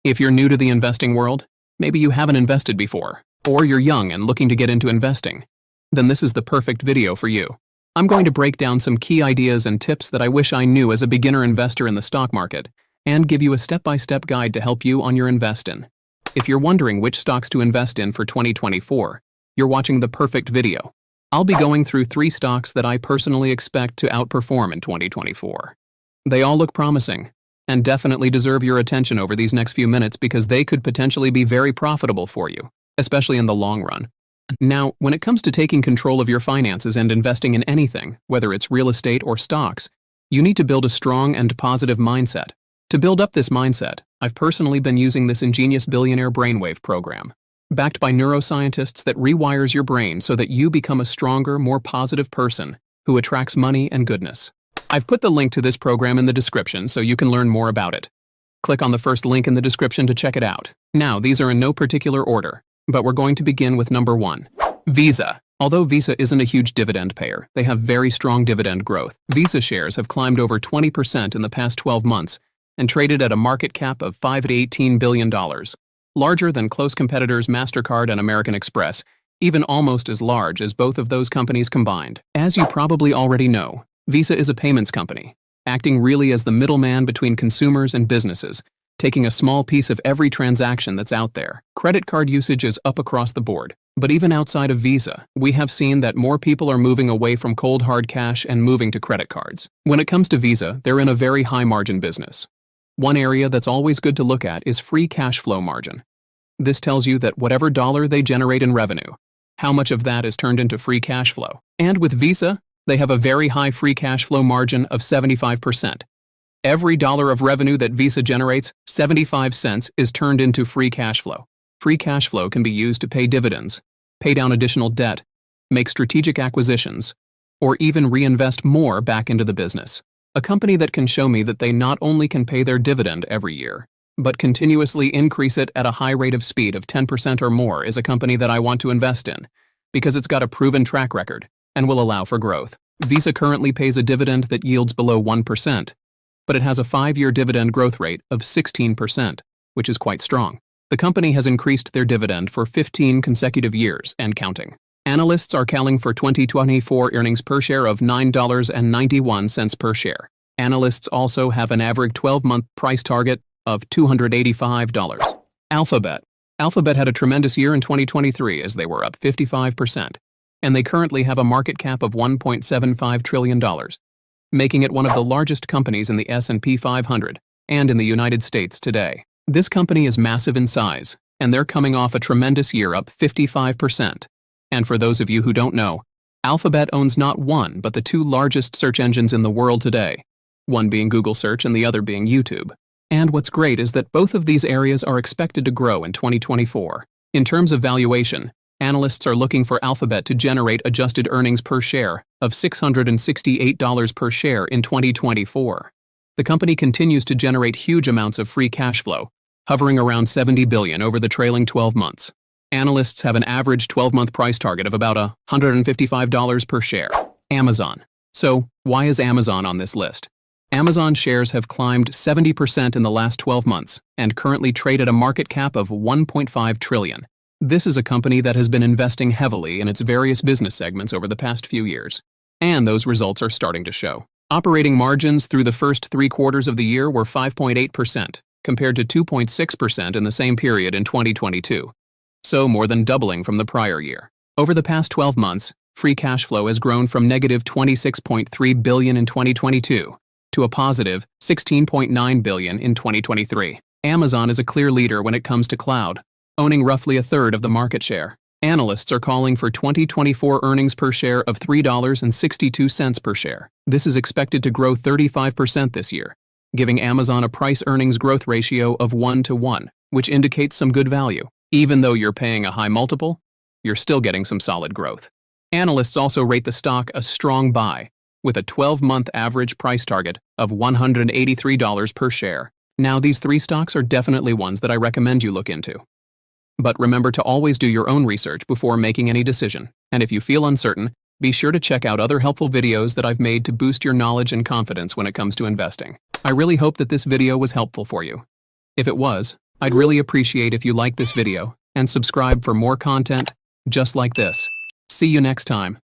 If you're new to the investing world, maybe you haven't invested before, or you're young and looking to get into investing, then this is the perfect video for you. I'm going to break down some key ideas and tips that I wish I knew as a beginner investor in the stock market, and give you a step-by-step guide to help you on your invest in. If you're wondering which stocks to invest in for 2024, you're watching the perfect video. I'll be going through 3 stocks that I personally expect to outperform in 2024. They all look promising, and definitely deserve your attention over these next few minutes because they could potentially be very profitable for you, especially in the long run. Now, when it comes to taking control of your finances and investing in anything, whether it's real estate or stocks, you need to build a strong and positive mindset. To build up this mindset, I've personally been using this ingenious billionaire brainwave program, backed by neuroscientists that rewires your brain so that you become a stronger, more positive person who attracts money and goodness. I've put the link to this program in the description so you can learn more about it. Click on the first link in the description to check it out. Now, these are in no particular order, but we're going to begin with number 1. Visa. Although Visa isn't a huge dividend payer, they have very strong dividend growth. Visa shares have climbed over 20% in the past 12 months and traded at a market cap of $5 to $18 billion, larger than close competitors MasterCard and American Express, even almost as large as both of those companies combined. As you probably already know, Visa is a payments company, acting really as the middleman between consumers and businesses, taking a small piece of every transaction that's out there. Credit card usage is up across the board, but even outside of Visa, we have seen that more people are moving away from cold hard cash and moving to credit cards. When it comes to Visa, they're in a very high margin business. One area that's always good to look at is free cash flow margin. This tells you that whatever dollar they generate in revenue, how much of that is turned into free cash flow. And with Visa, they have a very high free cash flow margin of 75%. Every dollar of revenue that Visa generates, 75 cents is turned into free cash flow. Free cash flow can be used to pay dividends, pay down additional debt, make strategic acquisitions, or even reinvest more back into the business. A company that can show me that they not only can pay their dividend every year, but continuously increase it at a high rate of speed of 10% or more is a company that I want to invest in, because it's got a proven track record and will allow for growth. Visa currently pays a dividend that yields below 1%, but it has a 5-year dividend growth rate of 16%, which is quite strong. The company has increased their dividend for 15 consecutive years and counting. Analysts are calling for 2024 earnings per share of $9.91 per share. Analysts also have an average 12-month price target of $285. Alphabet. Alphabet had a tremendous year in 2023 as they were up 55%, and they currently have a market cap of $1.75 trillion, making it one of the largest companies in the S&P 500 and in the United States today. This company is massive in size, and they're coming off a tremendous year up 55%. And for those of you who don't know, Alphabet owns not one but the 2 largest search engines in the world today, one being Google Search and the other being YouTube. And what's great is that both of these areas are expected to grow in 2024. In terms of valuation, analysts are looking for Alphabet to generate adjusted earnings per share of $668 per share in 2024. The company continues to generate huge amounts of free cash flow, hovering around $70 billion over the trailing 12 months. Analysts have an average 12-month price target of about $155 per share. Amazon. So, why is Amazon on this list? Amazon shares have climbed 70% in the last 12 months and currently trade at a market cap of $1.5 trillion. This is a company that has been investing heavily in its various business segments over the past few years, and those results are starting to show. Operating margins through the first 3 quarters of the year were 5.8%, compared to 2.6% in the same period in 2022. So more than doubling from the prior year. Over the past 12 months, free cash flow has grown from negative $26.3 billion in 2022 to a positive $16.9 billion in 2023. Amazon is a clear leader when it comes to cloud, owning roughly a third of the market share. Analysts are calling for 2024 earnings per share of $3.62 per share. This is expected to grow 35% this year, giving Amazon a price-earnings growth ratio of 1-to-1, which indicates some good value. Even though you're paying a high multiple, you're still getting some solid growth. Analysts also rate the stock a strong buy, with a 12-month average price target of $183 per share. Now, these 3 stocks are definitely ones that I recommend you look into. But remember to always do your own research before making any decision. And if you feel uncertain, be sure to check out other helpful videos that I've made to boost your knowledge and confidence when it comes to investing. I really hope that this video was helpful for you. If it was, I'd really appreciate if you like this video and subscribe for more content just like this. See you next time.